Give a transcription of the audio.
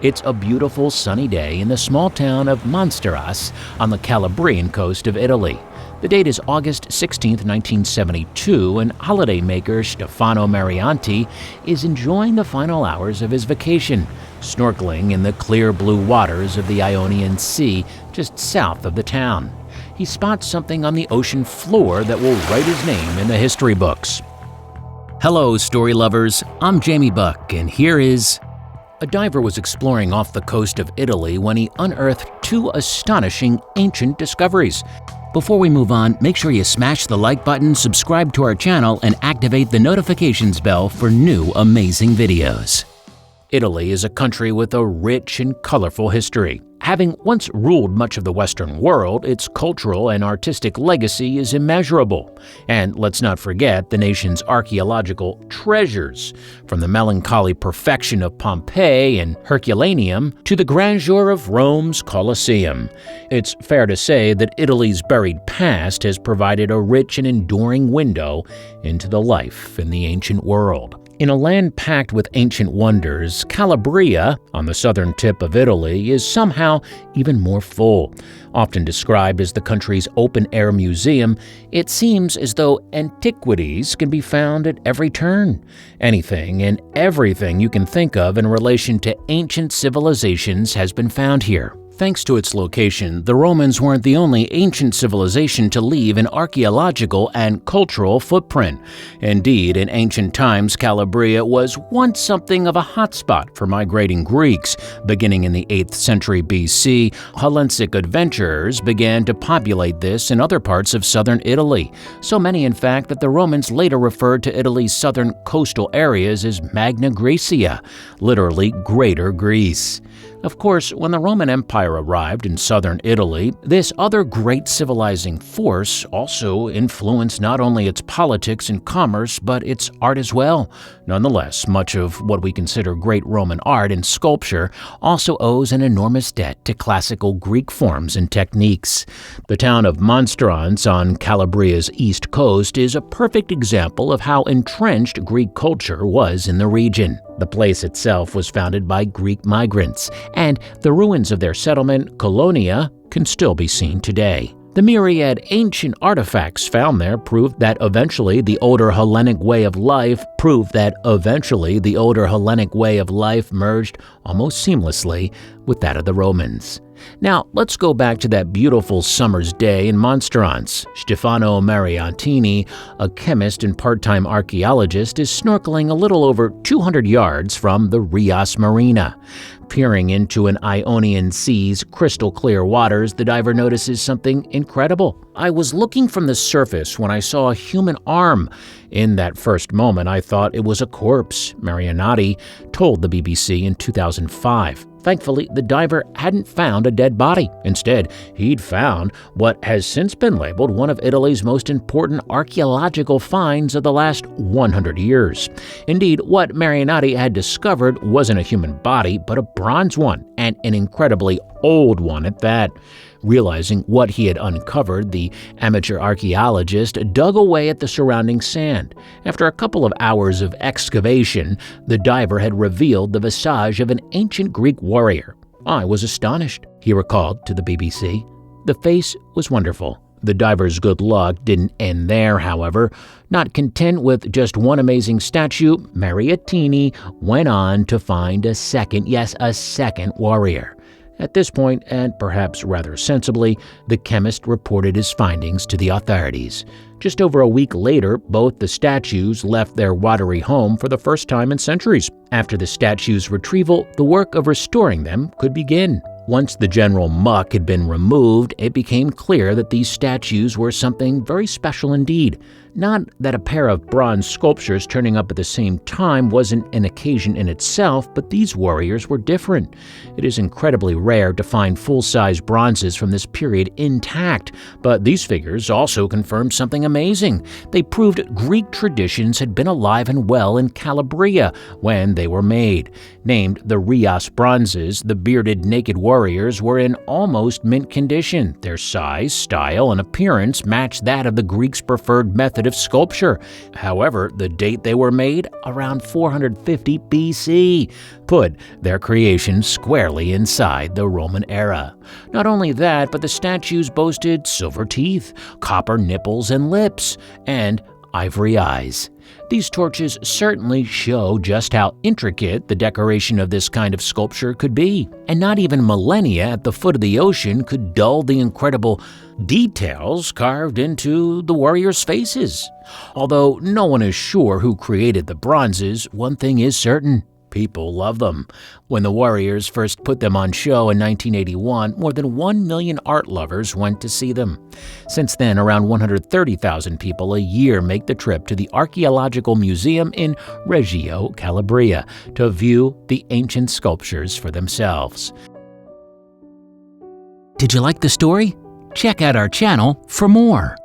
It's a beautiful sunny day in the small town of Monsteras on the Calabrian coast of Italy. The date is August 16, 1972, and holidaymaker Stefano Marianti is enjoying the final hours of his vacation, snorkeling in the clear blue waters of the Ionian Sea just south of the town. He spots something on the ocean floor that will write his name in the history books. Hello, story lovers. I'm Jamie Buck, and here is... A diver was exploring off the coast of Italy when he unearthed two astonishing ancient discoveries. Before we move on, make sure you smash the like button, subscribe to our channel, and activate the notifications bell for new amazing videos. Italy is a country with a rich and colorful history. Having once ruled much of the Western world, its cultural and artistic legacy is immeasurable. And let's not forget the nation's archaeological treasures, from the melancholy perfection of Pompeii and Herculaneum to the grandeur of Rome's Colosseum. It's fair to say that Italy's buried past has provided a rich and enduring window into the life in the ancient world. In a land packed with ancient wonders, Calabria, on the southern tip of Italy, is somehow even more full. Often described as the country's open-air museum, it seems as though antiquities can be found at every turn. Anything and everything you can think of in relation to ancient civilizations has been found here. Thanks to its location, the Romans weren't the only ancient civilization to leave an archaeological and cultural footprint. Indeed, in ancient times, Calabria was once something of a hotspot for migrating Greeks. Beginning in the 8th century BC, Hellenic adventurers began to populate this and other parts of southern Italy. So many, in fact, that the Romans later referred to Italy's southern coastal areas as Magna Graecia, literally Greater Greece. Of course, when the Roman Empire arrived in southern Italy, this other great civilizing force also influenced not only its politics and commerce, but its art as well. Nonetheless, much of what we consider great Roman art and sculpture also owes an enormous debt to classical Greek forms and techniques. The town of Monsteras on Calabria's east coast is a perfect example of how entrenched Greek culture was in the region. The place itself was founded by Greek migrants, and the ruins of their settlement, Colonia, can still be seen today. The myriad ancient artifacts found there proved that eventually the older Hellenic way of life merged almost seamlessly with that of the Romans. Now, let's go back to that beautiful summer's day in Monsteras. Stefano Marianti, a chemist and part-time archaeologist, is snorkeling a little over 200 yards from the Rias Marina. Peering into an Ionian Sea's crystal-clear waters, the diver notices something incredible. "I was looking from the surface when I saw a human arm. In that first moment, I thought it was a corpse," Marianti told the BBC in 2005. Thankfully, the diver hadn't found a dead body. Instead, he'd found what has since been labeled one of Italy's most important archaeological finds of the last 100 years. Indeed, what Marianti had discovered wasn't a human body, but a bronze one, and an incredibly old one at that. Realizing what he had uncovered, the amateur archaeologist dug away at the surrounding sand. After a couple of hours of excavation, the diver had revealed the visage of an ancient Greek warrior. "I was astonished," he recalled to the BBC. The face was wonderful. The diver's good luck didn't end there, however. Not content with just one amazing statue, Marianti went on to find a second warrior. At this point, and perhaps rather sensibly, the chemist reported his findings to the authorities. Just over a week later, both the statues left their watery home for the first time in centuries. After the statues' retrieval, the work of restoring them could begin. Once the general muck had been removed, it became clear that these statues were something very special indeed. Not that a pair of bronze sculptures turning up at the same time wasn't an occasion in itself, but these warriors were different. It is incredibly rare to find full-size bronzes from this period intact, but these figures also confirmed something amazing. They proved Greek traditions had been alive and well in Calabria when they were made. Named the Rias bronzes, the bearded naked warriors were in almost mint condition. Their size, style, and appearance matched that of the Greeks' preferred method sensitive sculpture. However, the date they were made, around 450 BC, put their creation squarely inside the Roman era. Not only that, but the statues boasted silver teeth, copper nipples and lips, and ivory eyes. These torches certainly show just how intricate the decoration of this kind of sculpture could be. And not even millennia at the foot of the ocean could dull the incredible details carved into the warriors' faces. Although no one is sure who created the bronzes, one thing is certain: people love them. When the Warriors first put them on show in 1981, more than 1 million art lovers went to see them. Since then, around 130,000 people a year make the trip to the Archaeological Museum in Reggio, Calabria, to view the ancient sculptures for themselves. Did you like the story? Check out our channel for more.